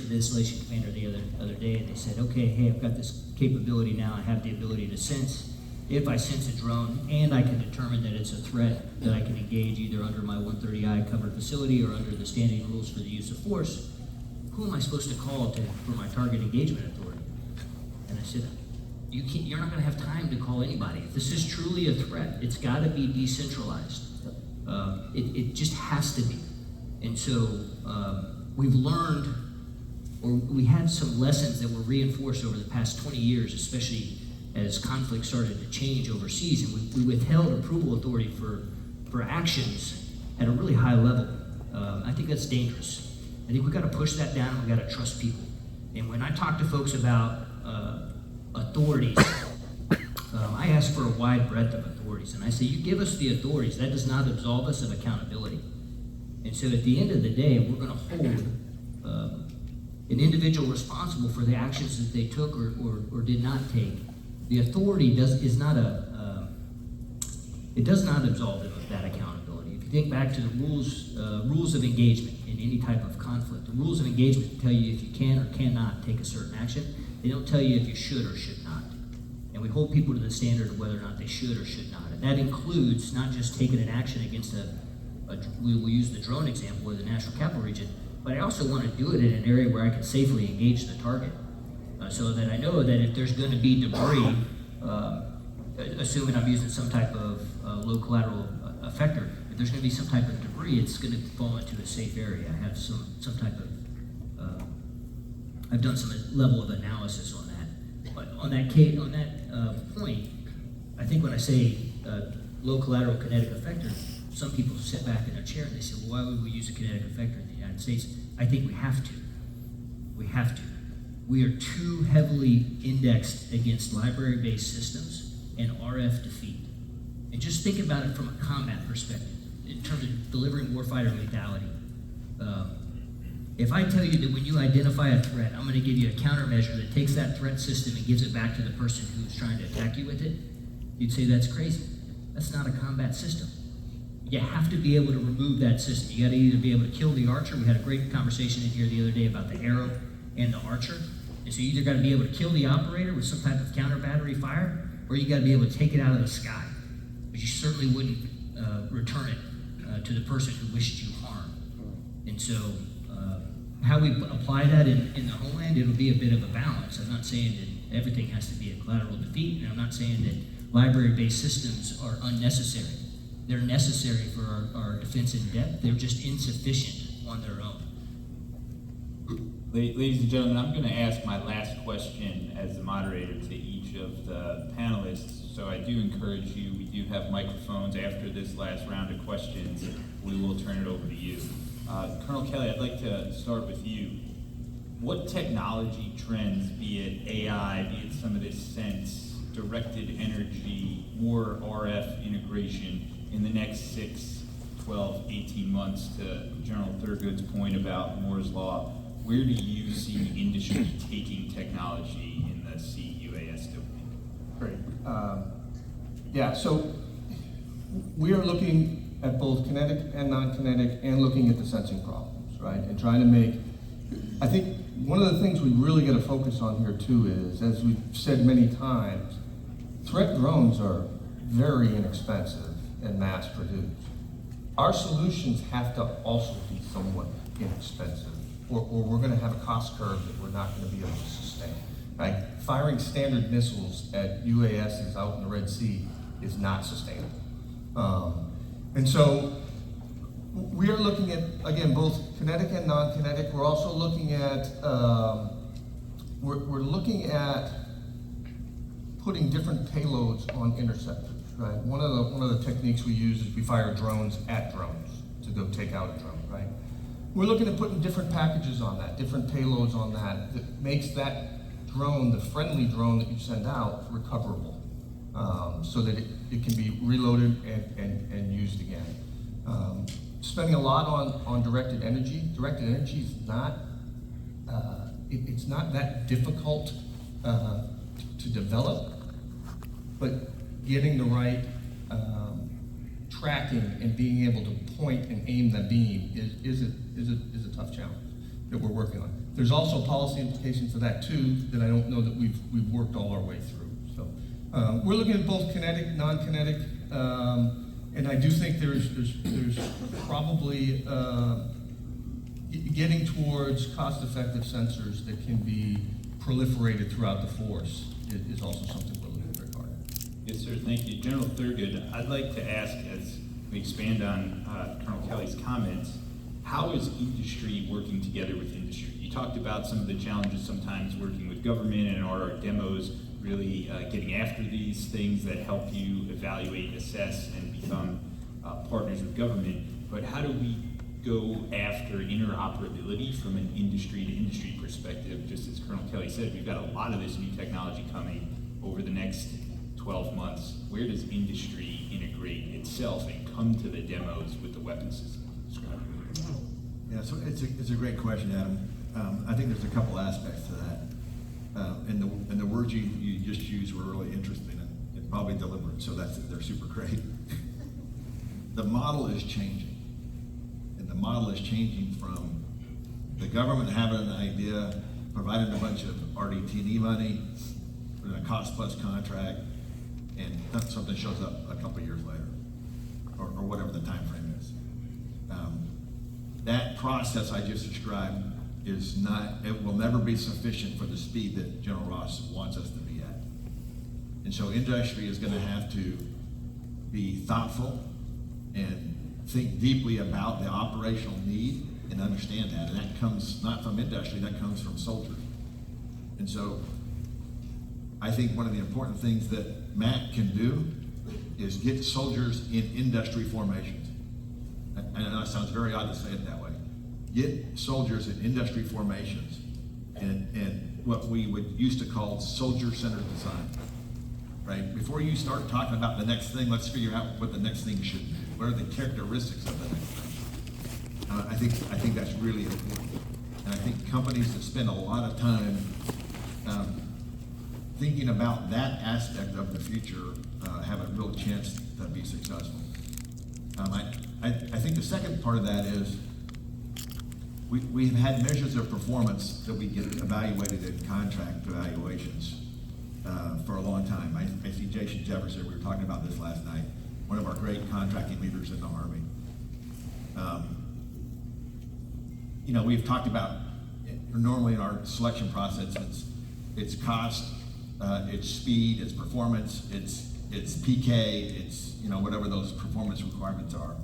to the installation commander the other day, and they said, okay, hey, I've got this capability now. I have the ability to sense. If I sense a drone and I can determine that it's a threat that I can engage either under my 130I covered facility or under the standing rules for the use of force, who am I supposed to call for my target engagement authority? And I said, you're not going to have time to call anybody. If this is truly a threat, it's got to be decentralized. It just has to be. And so we've learned, or we had some lessons that were reinforced over the past 20 years, especially as conflict started to change overseas, and we withheld approval authority for actions at a really high level. I think that's dangerous. I think we've got to push that down, and we've got to trust people. And when I talk to folks about authorities, I ask for a wide breadth of authorities, and I say, you give us the authorities, that does not absolve us of accountability. And so at the end of the day, we're going to hold an individual responsible for the actions that they took or did not take. The authority does not absolve them of that accountability. If you think back to the rules of engagement in any type of conflict, the rules of engagement tell you if you can or cannot take a certain action. They don't tell you if you should or should not. And we hold people to the standard of whether or not they should or should not. And that includes not just taking an action against we'll use the drone example or the National Capital Region, but I also want to do it in an area where I can safely engage the target. So that I know that if there's going to be debris, assuming I'm using some type of low collateral effector, if there's going to be some type of debris, it's going to fall into a safe area. I have some type of, I've done some level of analysis on that. But on that point, I think when I say low collateral kinetic effector, some people sit back in their chair and they say, well, why would we use a kinetic effector in the United States? I think we have to. We have to. We are too heavily indexed against library-based systems and RF defeat. And just think about it from a combat perspective, in terms of delivering warfighter lethality. If I tell you that when you identify a threat, I'm going to give you a countermeasure that takes that threat system and gives it back to the person who's trying to attack you with it, you'd say that's crazy. That's not a combat system. You have to be able to remove that system. You got to either be able to kill the archer. We had a great conversation in here the other day about the arrow and the archer. And so you either got to be able to kill the operator with some type of counter battery fire, or you got to be able to take it out of the sky. But you certainly wouldn't return it to the person who wished you harm. And so how we apply that in the homeland, it'll be a bit of a balance. I'm not saying that everything has to be a collateral defeat, and I'm not saying that library-based systems are unnecessary. They're necessary for our defense in depth. They're just insufficient on their own. Ladies and gentlemen, I'm going to ask my last question as the moderator to each of the panelists. So I do encourage you, we do have microphones after this last round of questions. We will turn it over to you. Colonel Kelly, I'd like to start with you. What technology trends, be it AI, be it some of this sense, directed energy, more RF integration in the next 6, 12, 18 months, to General Thurgood's point about Moore's Law, where do you see the industry taking technology in the CUAS domain? Great. So we are looking at both kinetic and non-kinetic and looking at the sensing problems, right? And trying to make, I think one of the things we really got to focus on here too is, as we've said many times, threat drones are very inexpensive and mass produced. Our solutions have to also be somewhat inexpensive, or we're going to have a cost curve that we're not going to be able to sustain, right? Firing standard missiles at UASs out in the Red Sea is not sustainable. And so we are looking at, again, both kinetic and non-kinetic. We're also looking at, we're looking at putting different payloads on interceptors, right? One of the techniques we use is we fire drones at drones to go take out a drone, right? We're looking at putting different packages on that, different payloads on that makes that drone, the friendly drone that you send out, recoverable, so that it can be reloaded and used again. Spending a lot on directed energy. Directed energy is not, it's not that difficult to develop, but getting the right tracking and being able to point and aim the beam is a tough challenge that we're working on. There's also policy implications of that too that I don't know that we've worked all our way through. So we're looking at both kinetic, non-kinetic, and I do think there's probably getting towards cost-effective sensors that can be proliferated throughout the force is also something we're looking very hard at. Yes, sir, thank you. General Thurgood, I'd like to ask, as we expand on Colonel Kelly's comments, how is industry working together with industry? You talked about some of the challenges sometimes working with government, and are our demos really getting after these things that help you evaluate, assess, and become partners with government, but how do we go after interoperability from an industry to industry perspective? Just as Colonel Kelly said, we've got a lot of this new technology coming over the next 12 months. Where does industry integrate itself and come to the demos with the weapon system? Yeah, so it's a great question, Adam. I think there's a couple aspects to that. And the words you just used were really interesting and probably deliberate, so they're super great. The model is changing. And the model is changing from the government having an idea, providing a bunch of RDT&E money, in a cost-plus contract, and something shows up a couple years later, or whatever the time frame is. That process I just described is not, it will never be sufficient for the speed that General Ross wants us to be at. And so industry is going to have to be thoughtful and think deeply about the operational need and understand that. And that comes not from industry, that comes from soldiers. And so I think one of the important things that Matt can do is get soldiers in industry formations. And I know it sounds very odd to say it that way. Get soldiers in industry formations and what we would used to call soldier-centered design, right? Before you start talking about the next thing, let's figure out what the next thing should be. What are the characteristics of the next thing? I think that's really important. And I think companies that spend a lot of time thinking about that aspect of the future have a real chance to be successful. I think the second part of that is we've had measures of performance that we get evaluated in contract evaluations for a long time. I see Jason Jefferson, we were talking about this last night, one of our great contracting leaders in the Army. You know, we've talked about, normally in our selection process, it's cost, it's speed, it's performance, it's PK, it's, you know, whatever those performance requirements are.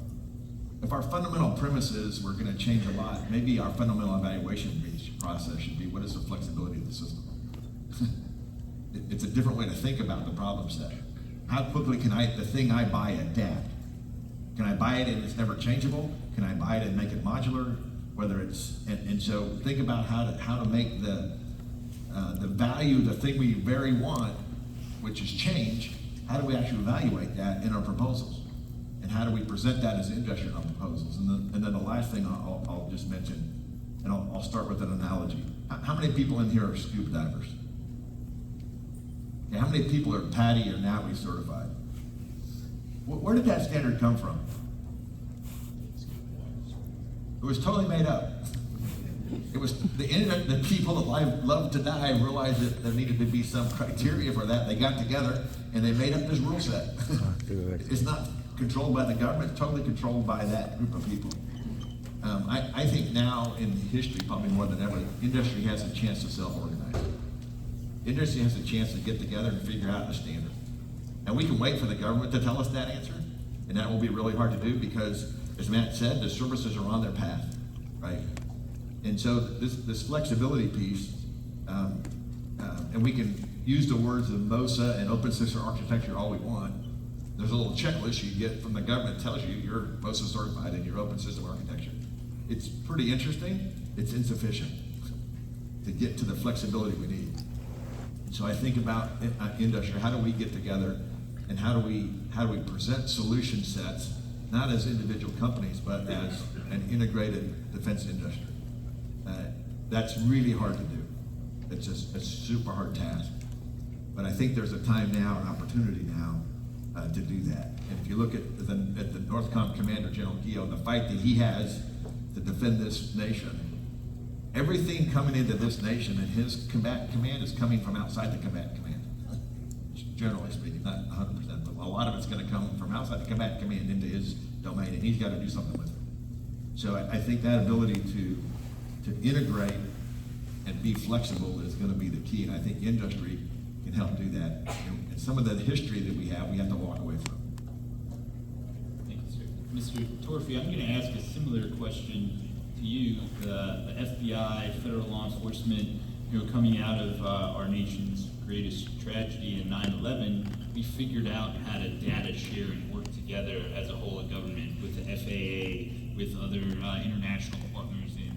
If our fundamental premise is we're going to change a lot, maybe our fundamental evaluation process should be, what is the flexibility of the system? It's a different way to think about the problem set. How quickly can the thing I buy adapt? Can I buy it and it's never changeable? Can I buy it and make it modular? Whether it's, and so think about how to make the value, the thing we very want, which is change, how do we actually evaluate that in our proposals? And how do we present that as industry in our proposals? And then the last thing I'll just mention, and I'll start with an analogy. How many people in here are scuba divers? Okay, how many people are PADI or NAUI certified? Where did that standard come from? It was totally made up. It was the people that love to die realized that there needed to be some criteria for that. They got together and they made up this rule set. It's not controlled by the government, it's totally controlled by that group of people. I think now in history, probably more than ever, industry has a chance to self-organize. Industry has a chance to get together and figure out the standard. And we can wait for the government to tell us that answer, and that will be really hard to do because, as Matt said, the services are on their path, right? And so this flexibility piece, and we can use the words of MOSA and open system architecture all we want. There's a little checklist you get from the government that tells you you're MOSA certified in your open system architecture. It's pretty interesting. It's insufficient to get to the flexibility we need. So I think about industry. How do we get together, and how do we present solution sets, not as individual companies, but as an integrated defense industry? That's really hard to do. It's just a super hard task. But I think there's a time now, an opportunity now, to do that. And if you look at the NORTHCOM Commander General Guillot, the fight that he has to defend this nation, everything coming into this nation and his combatant command is coming from outside the combatant command. Generally speaking, not 100%, but a lot of it's gonna come from outside the combatant command into his domain, and he's gotta do something with it. So I think that ability to integrate and be flexible is gonna be the key, and I think industry can help do that. And some of the history that we have to walk away from. Thank you, sir. Mr. Torfey, I'm gonna ask a similar question to you. The FBI, federal law enforcement, coming out of our nation's greatest tragedy in 9/11, we figured out how to data share and work together as a whole of government with the FAA, with other international partners in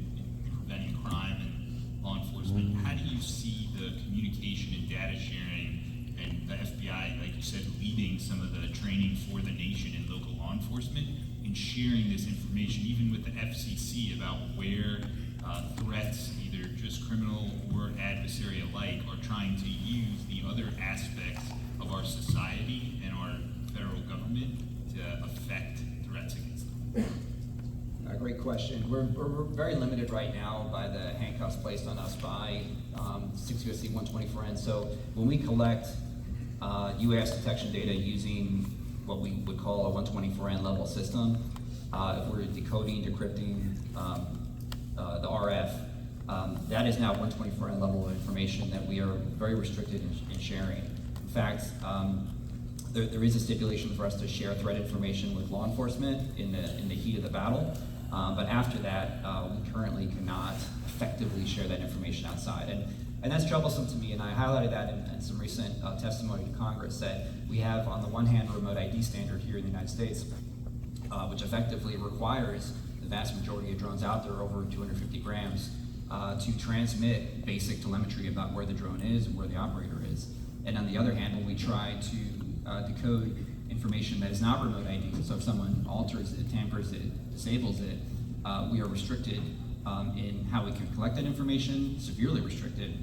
preventing crime and law enforcement. How do you see the communication and data sharing and the FBI, like you said, leading some of the training for the nation and local law enforcement in sharing this information, even with the FCC, about where threats, either just criminal or adversary alike, are trying to use the other aspects of our society and our federal government to affect threats against them? Great question. We're very limited right now by the handcuffs placed on us by 6 U.S.C. 124N. So when we collect UAS detection data using what we would call a 124N level system, if we're decoding, decrypting the RF, that is now 124N level of information that we are very restricted in sharing. In fact, there is a stipulation for us to share threat information with law enforcement in the heat of the battle, but after that, we currently cannot effectively share that information outside. And that's troublesome to me, and I highlighted that in some recent testimony to Congress, that we have, on the one hand, a remote ID standard here in the United States, which effectively requires the vast majority of drones out there, over 250 grams, to transmit basic telemetry about where the drone is and where the operator is. And on the other hand, when we try to decode information that is not remote ID, so if someone alters it, tampers it, disables it, we are restricted in how we can collect that information, severely restricted,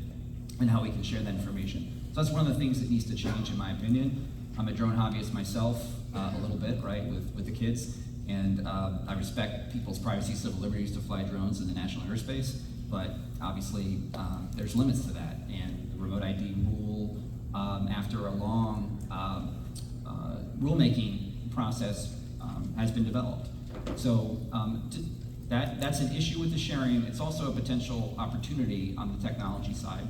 and how we can share that information. So that's one of the things that needs to change, in my opinion. I'm a drone hobbyist myself, a little bit, right, with the kids, and I respect people's privacy, civil liberties to fly drones in the national airspace, but obviously there's limits to that, and the remote ID rule, after a long rulemaking process, has been developed. So that's an issue with the sharing. It's also a potential opportunity on the technology side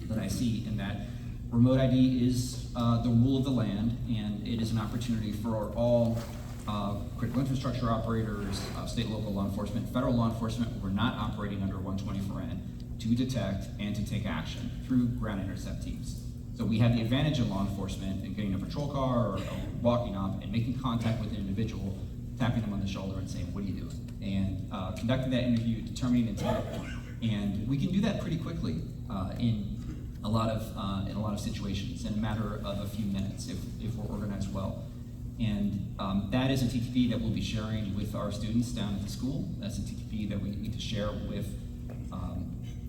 that I see, in that remote ID is the rule of the land, and it is an opportunity for all critical infrastructure operators, state and local law enforcement, federal law enforcement, who are not operating under 124N, to detect and to take action through ground intercept teams. So we have the advantage in law enforcement in getting a patrol car or walking up and making contact with an individual, tapping them on the shoulder and saying, "What are you doing?" And conducting that interview, determining intent, and we can do that pretty quickly in a lot of situations, in a matter of a few minutes if we're organized well. And that is a TTP that we'll be sharing with our students down at the school. That's a TTP that we need to share with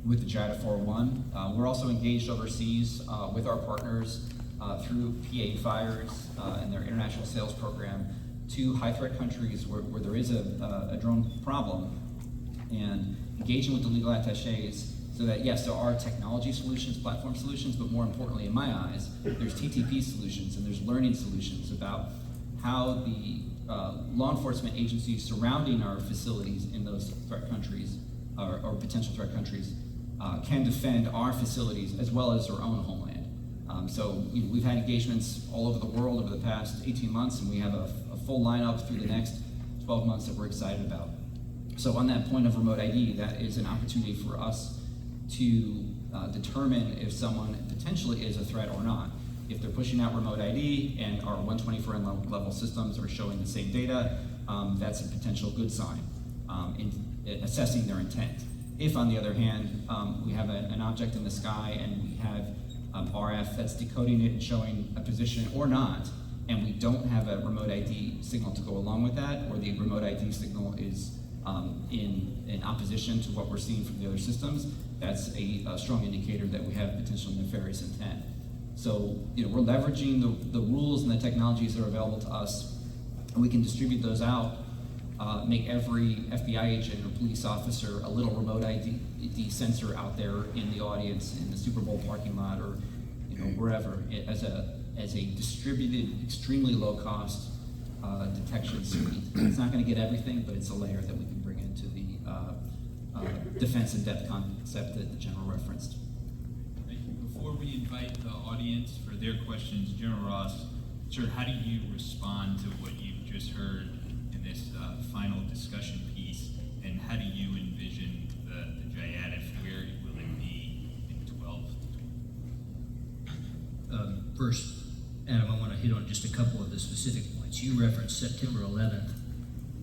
the JITF401. We're also engaged overseas with our partners through PA Fires and their international sales program to high-threat countries where there is a drone problem, and engaging with the legal attaches, so that, yes, there are technology solutions, platform solutions, but more importantly, in my eyes, there's TTP solutions and there's learning solutions about how the law enforcement agencies surrounding our facilities in those threat countries, or potential threat countries, can defend our facilities as well as their own homeland. So we've had engagements all over the world over the past 18 months, and we have a full lineup through the next 12 months that we're excited about. So on that point of remote ID, that is an opportunity for us to determine if someone potentially is a threat or not. If they're pushing out remote ID and our 124N level systems are showing the same data, that's a potential good sign in assessing their intent. If, on the other hand, we have an object in the sky and we have RF that's decoding it and showing a position or not, and we don't have a remote ID signal to go along with that, or the remote ID signal is in opposition to what we're seeing from the other systems, that's a strong indicator that we have potential nefarious intent. So we're leveraging the rules and the technologies that are available to us, and we can distribute those out make every FBI agent or police officer a little remote ID sensor out there in the audience, in the Super Bowl parking lot, or wherever, as a distributed, extremely low cost detection suite. It's not going to get everything, but it's a layer that we can bring into the defense in depth concept that the general referenced. Before we invite the audience for their questions, General Ross, sir, how do you respond to what you've just heard in this final discussion piece, and how do you envision the JITF? Where will it be in 12? First, Adam, I want to hit on just a couple of the specific points. You referenced September 11th.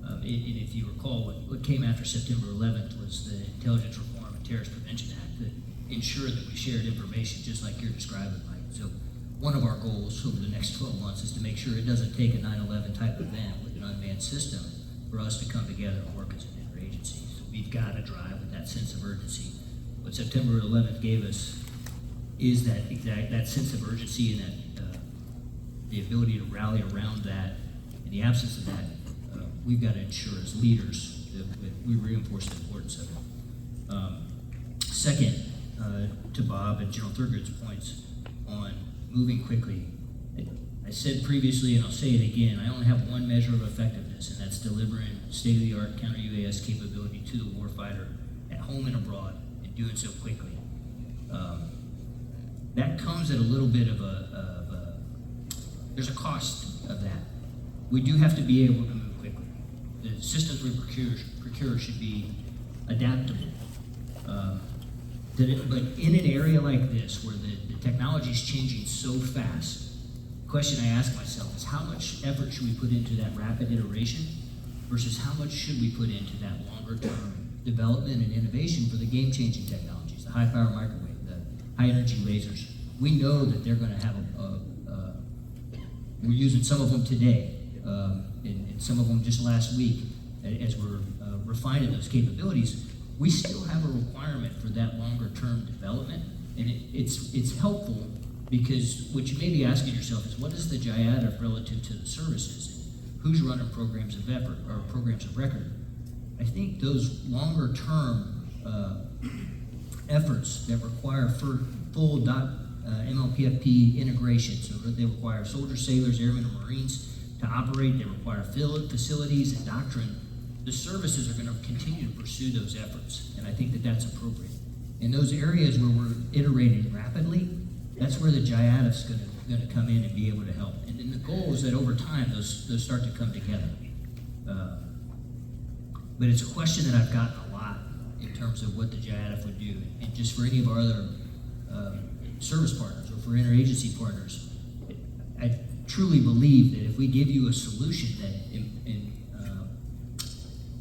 And if you recall, what came after September 11th was the Intelligence Reform and Terrorist Prevention Act that ensured that we shared information just like you're describing, Mike. So one of our goals over the next 12 months is to make sure it doesn't take a 9/11 type event with an unmanned system for us to come together and work as an interagency. So we've got to drive with that sense of urgency. What September 11th gave us is that sense of urgency and that the ability to rally around that. In the absence of that, we've got to ensure as leaders that we reinforce the importance of it. Second, to Bob and General Thurgood's points on moving quickly. I said previously, and I'll say it again, I only have one measure of effectiveness, and that's delivering state-of-the-art counter-UAS capability to the warfighter at home and abroad, and doing so quickly. That comes at a little bit of there's a cost of that. We do have to be able to move quickly. The systems we procure should be adaptable. But in an area like this, where the technology is changing so fast, the question I ask myself is how much effort should we put into that rapid iteration versus how much should we put into that longer-term development and innovation for the game-changing technologies, the high-power microwave, the high-energy lasers. We know that they're going to have we're using some of them today, and some of them just last week, as we're refining those capabilities. We still have a requirement for that longer-term development, and it's helpful because what you may be asking yourself is, what is the JITF relative to the services? Who's running programs of effort or programs of record? I think those longer-term efforts that require full MLPFP integration, so that they require soldiers, sailors, airmen, and Marines to operate. They require facilities and doctrine. The services are going to continue to pursue those efforts, and I think that that's appropriate. In those areas where we're iterating rapidly, that's where the JITF's going to come in and be able to help. And then the goal is that over time, those start to come together. But it's a question that I've gotten a lot in terms of what the JITF would do. And just for any of our other service partners or for interagency partners, I truly believe that if we give you a solution that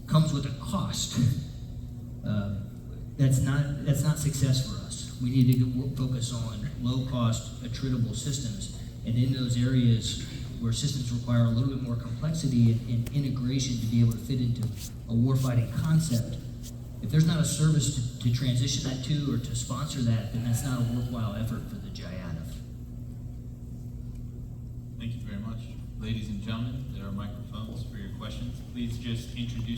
comes with a cost, that's not success for us. We need to focus on low-cost, attritable systems, and in those areas where systems require a little bit more complexity and integration to be able to fit into a warfighting concept. If there's not a service to transition that to or to sponsor that, then that's not a worthwhile effort for the JITF. Thank you very much. Ladies and gentlemen, there are microphones for your questions. Please just introduce